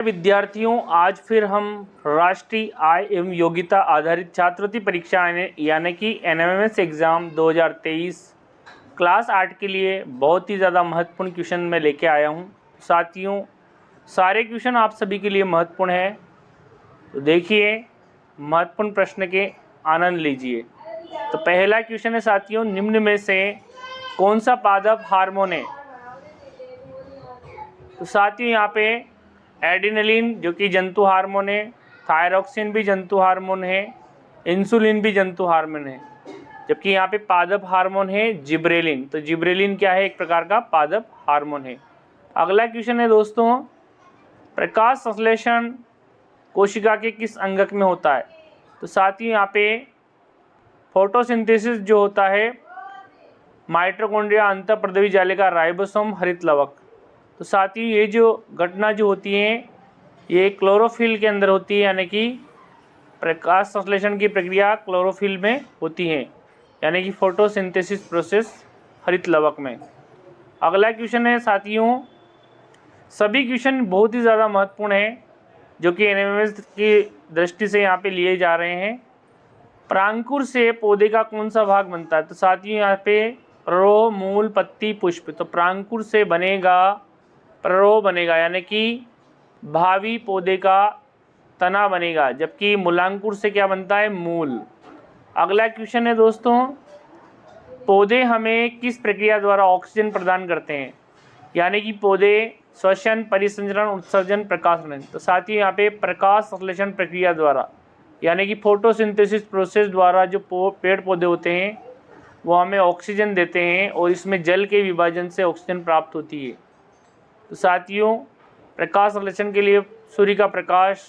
विद्यार्थियों, आज फिर हम राष्ट्रीय आय एवं योग्यता आधारित छात्रवृत्ति परीक्षा यानी कि एनएमएमएस एग्ज़ाम 2023 क्लास 8 के लिए बहुत ही ज़्यादा महत्वपूर्ण क्वेश्चन मैं लेके आया हूं। साथियों, सारे क्वेश्चन आप सभी के लिए महत्वपूर्ण है, तो देखिए महत्वपूर्ण प्रश्न के आनंद लीजिए। तो पहला क्वेश्चन है साथियों, निम्न में से कौन सा पादप हार्मोन है? तो साथियों यहाँ पे एड्रेनलिन जो कि जंतु हार्मोन है, थायरॉक्सिन भी जंतु हार्मोन है, इंसुलिन भी जंतु हार्मोन है, जबकि यहाँ पे पादप हार्मोन है जिब्रेलिन। तो जिब्रेलिन क्या है? एक प्रकार का पादप हार्मोन है। अगला क्वेश्चन है दोस्तों, प्रकाश संश्लेषण कोशिका के किस अंगक में होता है? तो साथियों यहाँ पे फोटोसिंथेसिस जो होता है माइटोकॉन्ड्रिया, अंतःप्रद्रवी जालिका, राइबोसोम, हरित लवक। तो साथियों ये जो घटना जो होती है ये क्लोरोफिल के अंदर होती है, यानी कि प्रकाश संश्लेषण की प्रक्रिया क्लोरोफिल में होती है, यानी कि फोटोसिंथेसिस प्रोसेस हरित लवक में। अगला क्वेश्चन है साथियों, सभी क्वेश्चन बहुत ही ज़्यादा महत्वपूर्ण है जो कि एनएमएमएस की दृष्टि से यहाँ पे लिए जा रहे हैं। प्रांकुर से पौधे का कौन सा भाग बनता है? तो साथियों यहाँ पे प्ररोह, मूल, पत्ती, पुष्प। तो प्रांकुर से बनेगा प्ररोह बनेगा, यानी कि भावी पौधे का तना बनेगा, जबकि मूलांकुर से क्या बनता है? मूल। अगला क्वेश्चन है दोस्तों, पौधे हमें किस प्रक्रिया द्वारा ऑक्सीजन प्रदान करते हैं? यानी कि पौधे श्वसन, परिसंचरण, उत्सर्जन, प्रकाशन। तो साथ ही यहाँ पे प्रकाश संश्लेषण प्रक्रिया द्वारा, यानी कि फोटोसिंथेसिस प्रोसेस द्वारा जो पेड़ पौधे होते हैं वो हमें ऑक्सीजन देते हैं और इसमें जल के विभाजन से ऑक्सीजन प्राप्त होती है। तो साथियों, प्रकाश संश्लेषण के लिए सूर्य का प्रकाश,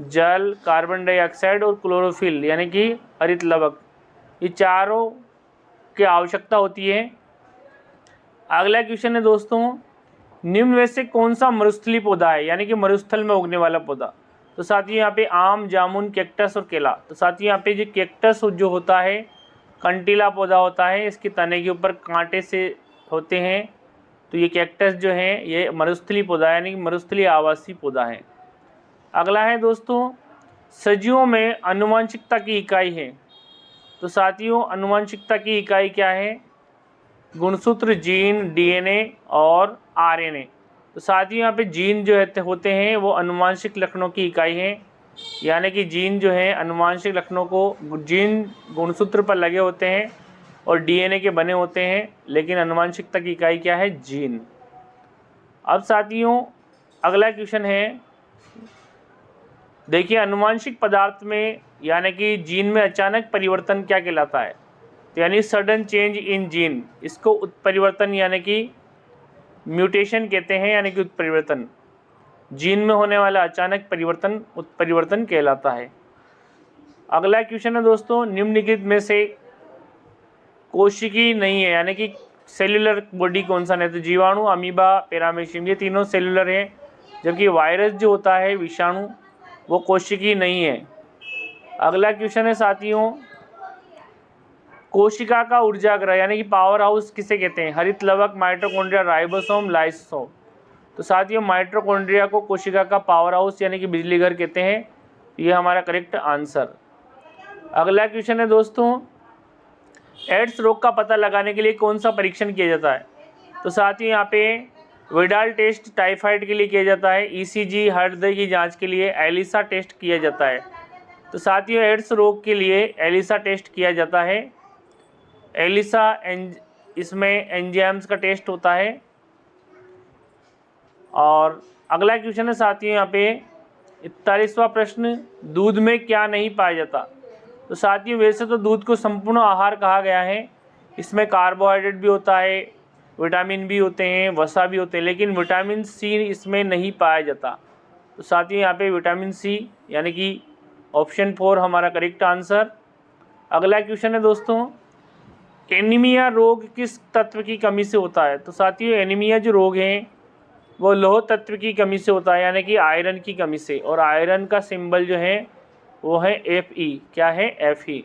जल, कार्बन डाइऑक्साइड और क्लोरोफिल यानी कि हरित लवक, ये चारों की आवश्यकता होती है। अगला क्वेश्चन है दोस्तों, निम्न में से कौन सा मरुस्थलीय पौधा है, यानी कि मरुस्थल में उगने वाला पौधा? तो साथियों यहाँ पे आम, जामुन, कैक्टस और केला। तो साथियों यहाँ पे जो कैक्टस जो होता है कंटीला पौधा होता है, इसके तने के ऊपर कांटे से होते हैं। तो ये कैक्टस जो है ये मरुस्थलीय पौधा है, यानी कि मरुस्थलीय आवासीय पौधा है। अगला है दोस्तों, सजीवों में आनुवंशिकता की इकाई है। तो साथियों आनुवंशिकता की इकाई क्या है? गुणसूत्र, जीन, डीएनए और आरएनए। तो साथियों यहाँ पे जीन जो होते हैं वो आनुवंशिक लक्षणों की इकाई है, यानी कि जीन जो है आनुवंशिक लक्षणों को, जीन गुणसूत्र पर लगे होते हैं और डीएनए के बने होते हैं, लेकिन आनुवंशिकता की इकाई क्या है? जीन। अब साथियों अगला क्वेश्चन है, देखिए आनुवंशिक पदार्थ में यानी कि जीन में अचानक परिवर्तन क्या कहलाता है? तो यानी सडन चेंज इन जीन, इसको उत्परिवर्तन यानी कि म्यूटेशन कहते हैं, यानी कि उत्परिवर्तन। जीन में होने वाला अचानक परिवर्तन उत्परिवर्तन कहलाता है। अगला क्वेश्चन है दोस्तों, निम्नलिखित में से कोशिकी नहीं है, यानी कि सेल्यूलर बॉडी कौन सा नहीं? तो जीवाणु, अमीबा, पैरामीशियम, ये तीनों सेल्यूलर है, जबकि वायरस जो होता है विषाणु वो कोशिकी नहीं है। अगला क्वेश्चन है साथियों, कोशिका का ऊर्जाग्रह यानी कि पावर हाउस किसे कहते हैं? हरित लवक, माइटोकॉन्ड्रिया, राइबोसोम, लाइसोसोम। तो साथियों माइटोकॉन्ड्रिया को कोशिका का पावर हाउस यानी कि बिजली घर कहते हैं। ये हमारा करेक्ट आंसर। अगला क्वेश्चन है दोस्तों, एड्स रोग का पता लगाने के लिए कौन सा परीक्षण किया जाता है? तो साथियों यहाँ पे विडाल टेस्ट टाइफाइड के लिए किया जाता है, ईसीजी हृदय की जांच के लिए एलिसा टेस्ट किया जाता है। तो साथियों एड्स रोग के लिए एलिसा टेस्ट किया जाता है। एलिसा इसमें एंजाइम्स का टेस्ट होता है। और अगला क्वेश्चन है साथियों यहाँ पे 41वां प्रश्न, दूध में क्या नहीं पाया जाता? तो साथियों वैसे तो दूध को संपूर्ण आहार कहा गया है, इसमें कार्बोहाइड्रेट भी होता है, विटामिन भी होते हैं, वसा भी होते हैं, लेकिन विटामिन सी इसमें नहीं पाया जाता। तो साथियों यहाँ पे विटामिन सी यानी कि ऑप्शन 4 हमारा करेक्ट आंसर। अगला क्वेश्चन है दोस्तों, एनीमिया रोग किस तत्व की कमी से होता है? तो साथियों एनीमिया जो रोग है वो लौह तत्व की कमी से होता है, यानी कि आयरन की कमी से, और आयरन का सिंबल जो है वो है Fe। क्या है? Fe,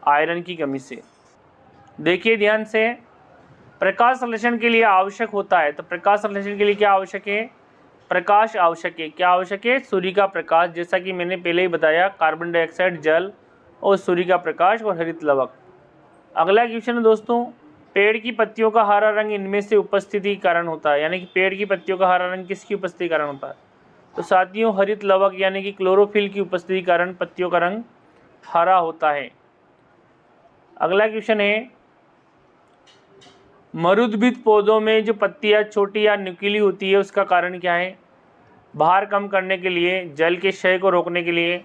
आयरन की कमी से। देखिए ध्यान से, प्रकाश संश्लेषण के लिए आवश्यक होता है, तो प्रकाश संश्लेषण के लिए क्या आवश्यक है? प्रकाश आवश्यक है। क्या आवश्यक है? सूर्य का प्रकाश, जैसा कि मैंने पहले ही बताया, कार्बन डाइऑक्साइड, जल और सूर्य का प्रकाश और हरित लवक। अगला क्वेश्चन है दोस्तों, पेड़ की पत्तियों का हरा रंग इनमें से उपस्थिति के कारण होता है, यानी कि पेड़ की पत्तियों का हरा रंग किसकी उपस्थिति के कारण होता है? तो साथियों हरित लवक यानी कि क्लोरोफिल की उपस्थिति के कारण पत्तियों का रंग हरा होता है। अगला क्वेश्चन है, मरुद्भिद पौधों में जो पत्तियां छोटी या नुकीली होती है उसका कारण क्या है? भार कम करने के लिए, जल के क्षय को रोकने के लिए।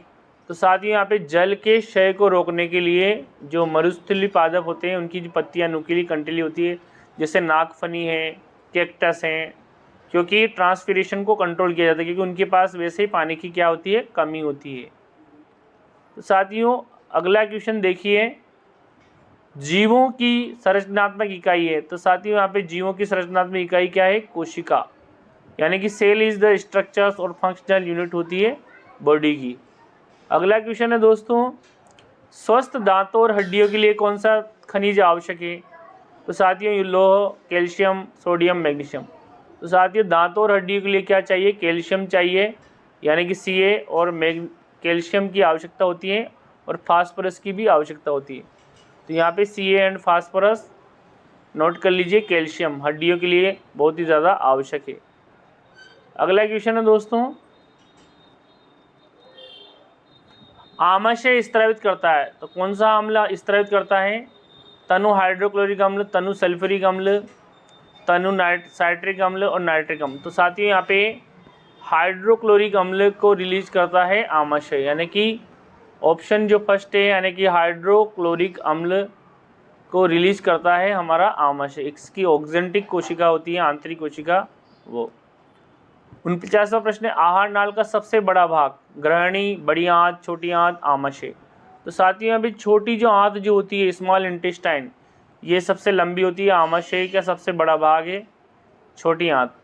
तो साथियों यहाँ पे जल के क्षय को रोकने के लिए जो मरुस्थलीय पादप होते हैं उनकी जो पत्तियां नुकीली कंटीली होती है, जैसे नागफनी है, कैक्टस हैं, क्योंकि ट्रांसपीरेशन को कंट्रोल किया जाता है, क्योंकि उनके पास वैसे ही पानी की क्या होती है? कमी होती है। तो साथियों अगला क्वेश्चन देखिए, जीवों की संरचनात्मक इकाई है। तो साथियों यहाँ पे जीवों की संरचनात्मक इकाई क्या है? कोशिका, यानी कि सेल इज द स्ट्रक्चर्स और फंक्शनल यूनिट होती है बॉडी की। अगला क्वेश्चन है दोस्तों, स्वस्थ दांतों और हड्डियों के लिए कौन सा खनिज आवश्यक है? तो साथियों लौह, कैल्शियम, सोडियम, मैग्नीशियम। तो साथियों दांतों और हड्डियों के लिए क्या चाहिए? कैल्शियम चाहिए, यानी कि Ca, और कैल्शियम की आवश्यकता होती है और फास्फोरस की भी आवश्यकता होती है। तो यहाँ पे Ca एंड फास्फोरस नोट कर लीजिए, कैल्शियम हड्डियों के लिए बहुत ही ज़्यादा आवश्यक है। अगला क्वेश्चन है दोस्तों, आमाशय स्त्रावित करता है। तो कौन सा अम्ल स्त्रावित करता है? तनु हाइड्रोक्लोरिक अम्ल, तनु सल्फ्यूरिक अम्ल, तनु साइट्रिक अम्ल और नाइट्रिक अम्ल। तो साथियों यहाँ पे हाइड्रोक्लोरिक अम्ल को रिलीज करता है आमाशय, यानी कि ऑप्शन जो फर्स्ट है, यानी कि हाइड्रोक्लोरिक अम्ल को रिलीज करता है हमारा आमाशय। इसकी ऑक्जेंटिक कोशिका होती है, आंतरिक कोशिका वो। 49वां प्रश्न है, आहार नाल का सबसे बड़ा भाग? ग्रहणी, बड़ी आंत, छोटी आंत, आमाशय। तो साथियों अभी छोटी जो आंत जो होती है, स्मॉल इंटेस्टाइन, ये सबसे लंबी होती है। आमाशय का सबसे बड़ा भाग है छोटी आंत।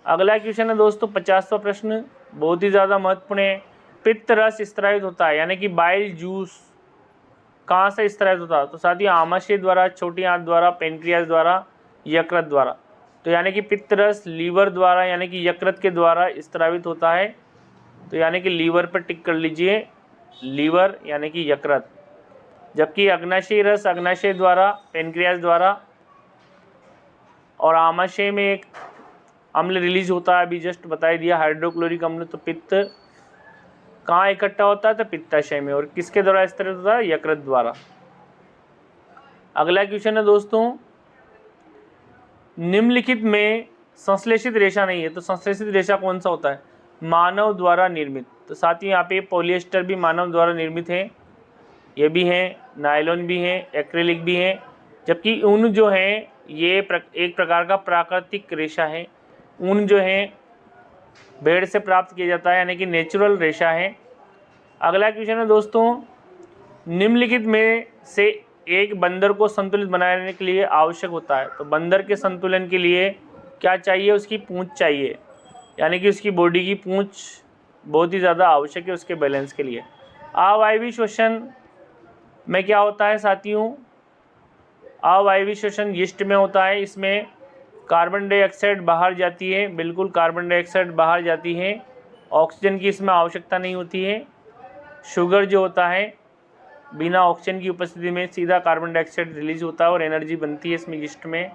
अगला क्वेश्चन है दोस्तों 50वां प्रश्न, बहुत ही ज़्यादा महत्वपूर्ण है। पित्त रस स्त्रावित होता है, यानी कि बाइल जूस कहाँ से स्त्रावित होता है? तो साथियों आमाशय द्वारा, छोटी आंत द्वारा, पेनक्रियास द्वारा, यकृत द्वारा। तो यानी कि पित्त रस लीवर द्वारा, यानी कि यकृत के द्वारा स्त्रावित होता है। तो यानी कि लीवर पर टिक कर लीजिए, लीवर यानी कि यकृत। जबकि अग्नाशय रस अग्नाशय द्वारा, पेनक्रियास द्वारा, और आमाशय में एक अम्ल रिलीज होता है, अभी जस्ट बता दिया, हाइड्रोक्लोरिक अम्ल। तो पित्त कहाँ इकट्ठा होता है? तो पित्ताशय में। और किसके द्वारा स्त्रावित होता है? यकृत द्वारा। अगला क्वेश्चन है दोस्तों, निम्नलिखित में संश्लेषित रेशा नहीं है। तो संश्लेषित रेशा कौन सा होता है? मानव द्वारा निर्मित। तो साथियों यहाँ पे पॉलिएस्टर भी मानव द्वारा निर्मित है, ये भी हैं, नायलॉन भी हैं, एक्रेलिक भी हैं। जबकि ऊन जो है ये एक प्रकार का प्राकृतिक रेशा है। ऊन जो है भेड़ से प्राप्त किया जाता है, यानी कि नेचुरल रेशा है। अगला क्वेश्चन है दोस्तों, निम्नलिखित में से एक बंदर को संतुलित बनाने के लिए आवश्यक होता है। तो बंदर के संतुलन के लिए क्या चाहिए? उसकी पूंछ चाहिए, यानी कि उसकी बॉडी की पूंछ बहुत ही ज़्यादा आवश्यक है उसके बैलेंस के लिए। अवायवीय श्वसन में क्या होता है साथियों? अवायवीय श्वसन यीस्ट में होता है। इसमें कार्बन डाइऑक्साइड बाहर जाती है, बिल्कुल कार्बन डाइऑक्साइड बाहर जाती है, ऑक्सीजन की इसमें आवश्यकता नहीं होती है। शुगर जो होता है बिना ऑक्सीजन की उपस्थिति में सीधा कार्बन डाइऑक्साइड रिलीज होता है और एनर्जी बनती है इसमें यीस्ट में।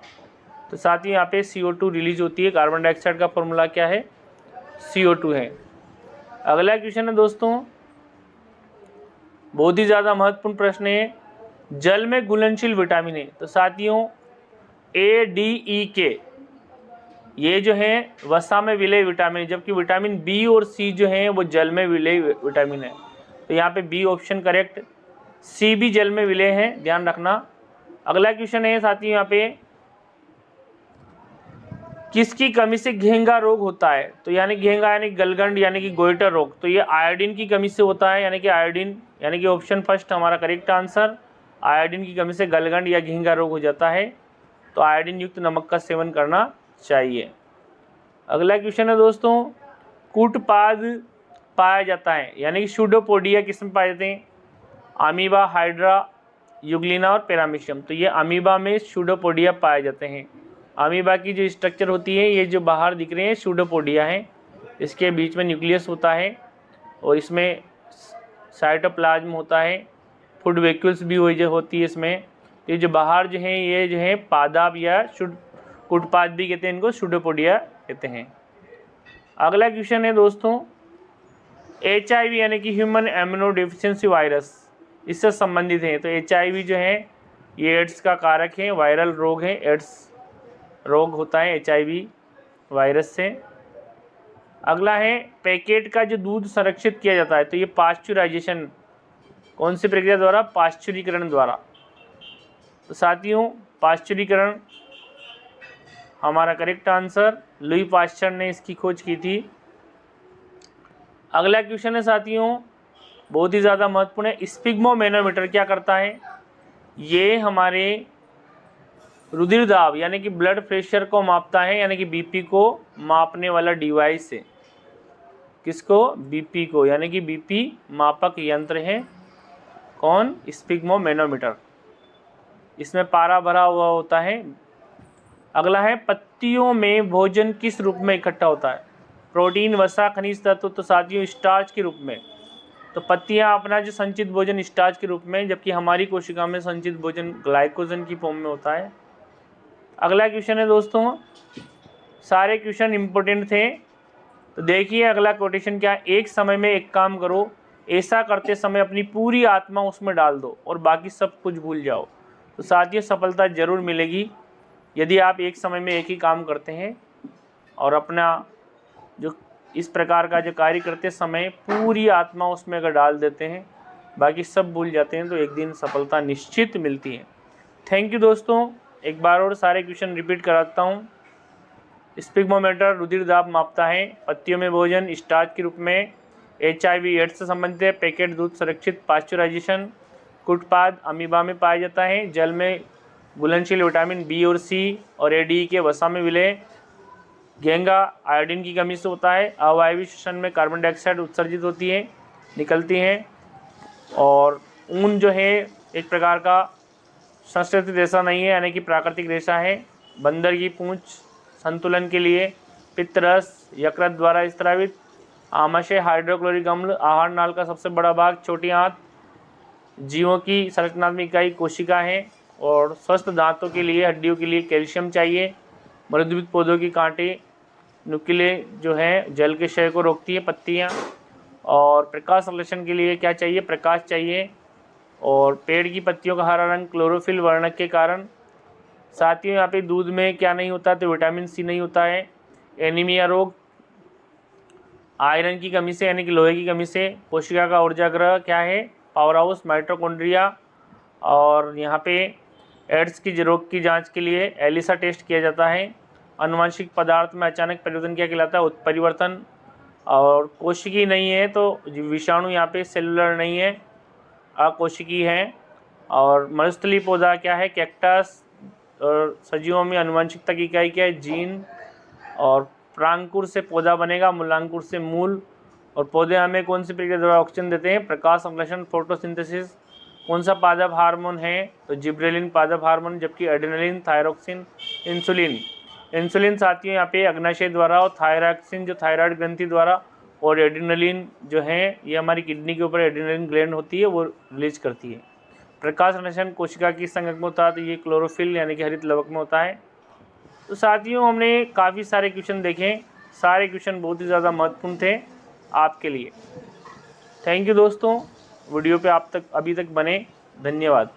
तो साथ ही यहाँ पे CO2 रिलीज होती है। कार्बन डाइऑक्साइड का फॉर्मूला क्या है? CO2 है। अगला क्वेश्चन है दोस्तों, बहुत ही ज़्यादा महत्वपूर्ण प्रश्न है, जल में घुलनशील विटामिन है। तो साथियों A, D, E, K ये जो है वसा में विलय विटामिन है, जबकि विटामिन B और C जो है वो जल में विलय विटामिन है। तो यहाँ पे B ऑप्शन करेक्ट, C भी जल में विलय है, ध्यान रखना। अगला क्वेश्चन है साथियों यहाँ पे, किसकी कमी से घेंगा रोग होता है? तो यानी घेंगा यानी गलगंड यानी कि गोइटर रोग। तो ये आयोडीन की कमी से होता है, यानी कि आयोडीन, यानी कि ऑप्शन फर्स्ट हमारा करेक्ट आंसर। आयोडीन की कमी से गलगंड या घेंगा रोग हो जाता है। तो आयोडीन युक्त नमक का सेवन करना चाहिए। अगला क्वेश्चन है दोस्तों, कूटपाद पाया जाता है, यानी कि सूडोपोडिया किस में पाए जाते हैं? अमीबा, हाइड्रा, यूग्लिना और पैरामीशियम। तो ये अमीबा में सूडोपोडिया पाए जाते हैं। अमीबा की जो स्ट्रक्चर होती है, ये जो बाहर दिख रहे हैं सूडोपोडिया है, इसके बीच में न्यूक्लियस होता है और इसमें साइटोप्लाज्म होता है, फूड वैक्यूल्स भी होती है इसमें। ये जो बाहर जो है ये जो है पादप या कुटपाद भी कहते हैं, इनको सूडोपोडिया कहते हैं। अगला क्वेश्चन है दोस्तों, HIV यानी कि ह्यूमन इम्यूनो डेफिशिएंसी वायरस, इससे संबंधित है। तो HIV जो है ये एड्स का कारक है, वायरल रोग है, एड्स रोग होता है HIV वायरस से। अगला है पैकेट का जो दूध संरक्षित किया जाता है, तो ये पाश्चुराइजेशन, कौन सी प्रक्रिया द्वारा? पाश्चुरीकरण द्वारा। तो साथियों पाश्चुरीकरण हमारा करेक्ट आंसर, लुई पाश्चर ने इसकी खोज की थी। अगला क्वेश्चन है साथियों बहुत ही ज़्यादा महत्वपूर्ण है, स्पिग्मोमेनोमीटर क्या करता है? ये हमारे रुधिर दाब यानी कि ब्लड प्रेशर को मापता है, यानी कि BP को मापने वाला डिवाइस है। किसको? BP को, यानी कि BP मापक यंत्र है। कौन? स्पिग्मोमेनोमीटर। इसमें पारा भरा हुआ होता है। अगला है पत्तियों में भोजन किस रूप में इकट्ठा होता है? प्रोटीन, वसा, खनिज तत्व। तो साथियों स्टार्च के रूप में। तो पत्तियां अपना जो संचित भोजन स्टार्च के रूप में, जबकि हमारी कोशिका में संचित भोजन ग्लाइकोजन की फॉर्म में होता है। अगला क्वेश्चन है दोस्तों, सारे क्वेश्चन इंपॉर्टेंट थे, तो देखिए अगला कोटेशन क्या है? एक समय में एक काम करो, ऐसा करते समय अपनी पूरी आत्मा उसमें डाल दो और बाकी सब कुछ भूल जाओ। तो साथियों सफलता जरूर मिलेगी यदि आप एक समय में एक ही काम करते हैं और अपना जो इस प्रकार का जो कार्य करते समय पूरी आत्मा उसमें अगर डाल देते हैं, बाकी सब भूल जाते हैं, तो एक दिन सफलता निश्चित मिलती है। थैंक यू दोस्तों। एक बार और सारे क्वेश्चन रिपीट कराता हूँ। स्पिग्मोमीटर रुधिर दाब मापता है, पत्तियों में भोजन स्टार्च के रूप में, HIV एड्स से संबंधित है, पैकेट दूध सुरक्षित पाश्चुराइजेशन, कुटपाद अमीबा में पाया जाता है, जल में घुलनशील विटामिन B और C और ADE के वसा में विलय, गेंगा आयोडीन की कमी से होता है, अवायवीय श्वसन में कार्बन डाइऑक्साइड उत्सर्जित होती है, निकलती है, और ऊन जो है एक प्रकार का संश्लेषित रेशा नहीं है, यानी कि प्राकृतिक रेशा है। बंदर की पूंछ संतुलन के लिए, पित्तरस यकृत द्वारा स्रावित, आमाशय हाइड्रोक्लोरिक अम्ल, आहार नाल का सबसे बड़ा भाग, छोटी आंत, जीवों की संरचनात्मक इकाई कोशिका है, और स्वस्थ दांतों के लिए, हड्डियों के लिए कैल्शियम चाहिए। मृदुवित पौधों की कांटे नुकीले जो है जल के क्षय को रोकती है, पत्तियां, और प्रकाश संश्लेषण के लिए क्या चाहिए? प्रकाश चाहिए, और पेड़ की पत्तियों का हरा रंग क्लोरोफिल वर्णक के कारण। साथियों यहाँ पे दूध में क्या नहीं होता? तो विटामिन C नहीं होता है। एनीमिया रोग आयरन की कमी से, यानी कि लोहे की कमी से। कोशिका का ऊर्जा ग्रह क्या है? Power house, mitochondria. और यहाँ पे एड्स की रोग की जांच के लिए एलिसा टेस्ट किया जाता है। आनुवंशिक पदार्थ में अचानक परिवर्तन क्या कहलाता है? उत्परिवर्तन। और कोशिकी नहीं है, तो विषाणु यहाँ पे सेलुलर नहीं है, अकोशिकी है। और मरुस्थलीय पौधा क्या है? कैक्टस। और सजीवों में आनुवंशिकता की इकाई क्या है? जीन। और प्रांकुर से पौधा बनेगा, मूलांकुर से मूल। और पौधे हमें कौन सी प्रक्रिया द्वारा ऑक्सीजन देते हैं? प्रकाश संश्लेषण, फोटोसिंथेसिस। कौन सा पादप हार्मोन है? तो जिब्रेलिन पादप हार्मोन, जबकि एड्रेनलिन, थायरोक्सिन, इंसुलिन। इंसुलिन साथियों यहाँ पे अग्नाशय द्वारा, और थायरॉक्सिन जो थायराइड ग्रंथि द्वारा, और एड्रेनलिन जो है ये हमारी किडनी के ऊपर एड्रेनलिन ग्लैंड होती है, वो रिलीज करती है। प्रकाश संश्लेषण कोशिका की संगत में होता है, तो ये क्लोरोफिल यानी कि हरित लवक में होता है। तो साथियों हमने काफ़ी सारे क्वेश्चन देखे, सारे क्वेश्चन बहुत ही ज़्यादा महत्वपूर्ण थे आपके लिए। थैंक यू दोस्तों, वीडियो पे आप तक अभी तक बने, धन्यवाद।